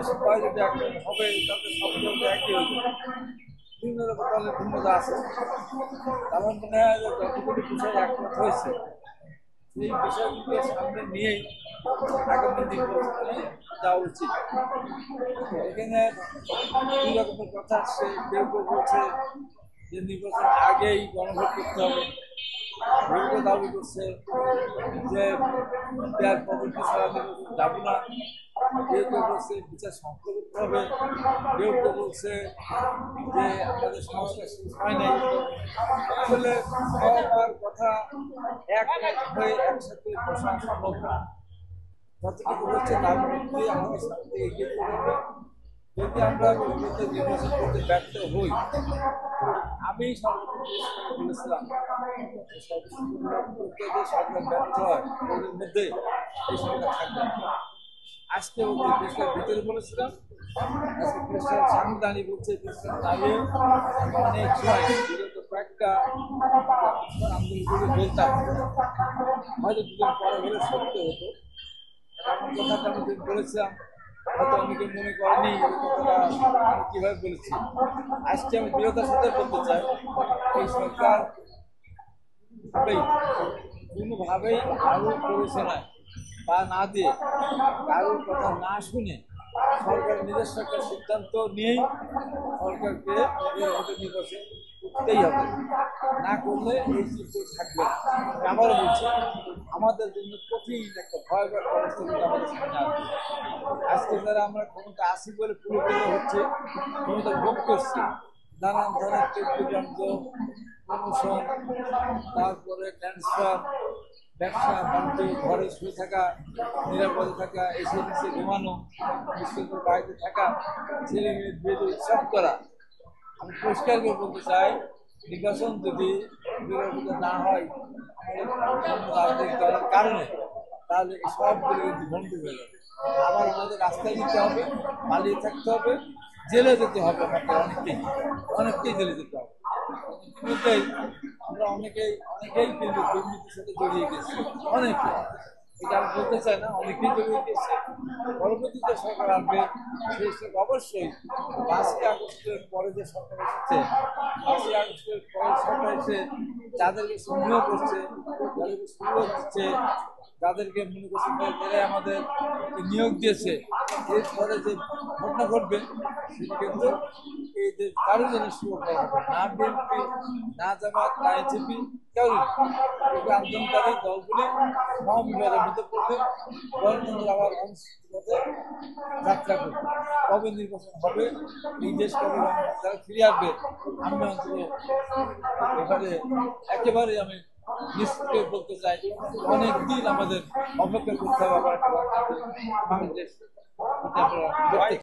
সবাই যদি একজন হবে তাদের সব একই হয়ে যাবে। বিভিন্ন রকম দলের ভিন্নতা আছে। আমার মনে হয় যে যতগুলি বিষয় একমত হয়েছে সেই বিষয়গুলোকে সামনে নিয়েই আগামী নির্বাচনে যাওয়া উচিত। এখানে দুই রকমের কথা আসছে। কেউ কেউ বলছে যে নির্বাচন আগেই গণভোট করতে হবে, কেউ কেউ দাবি করছে যে পেয়ার পদ্ধতি ছাড়া নির্বাচন যাবো না, কেউ কেউ বলছে বিচার সংস্কার করতে হবে, কেউ কেউ বলছে যে আমাদের সংস্কার শেষ হয় নাই। আসলে সবার কথা এক হয়ে একসাথে বসা সম্ভব না। যতটুকু হচ্ছে তার মধ্যে আমাদের সাথে এগিয়ে যেতে হবে। যদি আমরা ভবিষ্যতে নির্বাচন করতে ব্যর্থ হই, আমি বলেছিলাম সরকার ব্যর্থ হয় ওদের মধ্যে এই সরকার থাকবে না। আজকে বলছি দেশের ভিতরে বলেছিলাম, আজকে দেশের সামনে দাঁড়িয়ে বলছে দেশের দাঁড়িয়ে অনেক সময় বিগত কয়েকটা আন্দোলনগুলো বলতাম, হয়তো দুজন পরে হলে সত্য হতো। এমন কথাটা আমি যেদিন বলেছিলাম হয়তো অনেকে মনে করেনি কথাটা আমি কিভাবে বলেছি। আজকে আমি দৃঢ়তার সাথে বলতে চাই, এই সরকার কোনোভাবেই কারোর প্ররোচনায় পা না দিয়ে, কারোর কথা না শুনে সরকার নিজস্ব একটা সিদ্ধান্ত নিয়েই সরকারকে নির্বাচন করতেই হবে। না করলে এই চিত্র থাকবে না। আবারও বলছি, আমাদের জন্য কঠিন একটা ভয়াবহ পরিস্থিতি আমাদের সামনে আসবে। আজকে যারা আমরা ক্ষমতা আসি বলে পুরোপুরি হচ্ছে, ক্ষমতা ভোগ করছি, নানান ধরনের চৌদ্দগ্রান্ত প্রমোশন, তারপরে ট্রান্সফার, ব্যবসা বাণিজ্য, ঘরে শুয়ে থাকা, নিরাপদে থাকা, এসে নিচে ঘুমানো, স্কুলের বাড়িতে থাকা, ছেলে মেয়ে বিয়ে উৎসব করা। আমি পরিষ্কার করে বলতে চাই, নির্বাচন যদি বিরোধিতা না হয় আমাদের রাজনৈতিক দলের কারণে, তাহলে সবগুলো কিন্তু বন্ধ হয়ে যাবে। আবার আমাদের রাস্তায় যেতে হবে, পালিয়ে থাকতে হবে, জেলে যেতে হবে। আমাদের অনেককেই জেলে যেতে হবে। ইতিমধ্যেই আমরা অনেকেই কিন্তু দুর্নীতির সাথে জড়িয়ে গেছি, অনেকে। এটা আমি বলতে চাই না, অনেকেই জড়িয়ে গেছে। পরবর্তীতে সরকার আসবে, সেই সব অবশ্যই 5ই আগস্টের পরে যে সরকার এসেছে, 5ই আগস্টের পরে সরকার এসে যাদেরকে সন্দেহ করছে, যাদেরকে সুযোগ দিচ্ছে, যাদেরকে মনে করছে এরাই আমাদের নিয়োগ দিয়েছে, এরপরে যে ঘটনা ঘটবে সেটি কিন্তু এই যে কারোর জন্য সুরক্ষা হবে না। বিএনপি, না জামাত, না এনসিপি, কেউ আন্দোলনকারী দলগুলি মহাবিবাদের মধ্যে পড়বে, গণতন্ত্র আবার অনিশ্চিতভাবে যাত্রা করবে। কবে নির্বাচন হবে, এই দেশ কবে যারা ফিরে আসবে, আমি অন্তত এবারে একেবারে আমি নিশ্চিত বলতে চাই, অনেকদিন আমাদের অপেক্ষা করতে হবে আবার বাংলাদেশ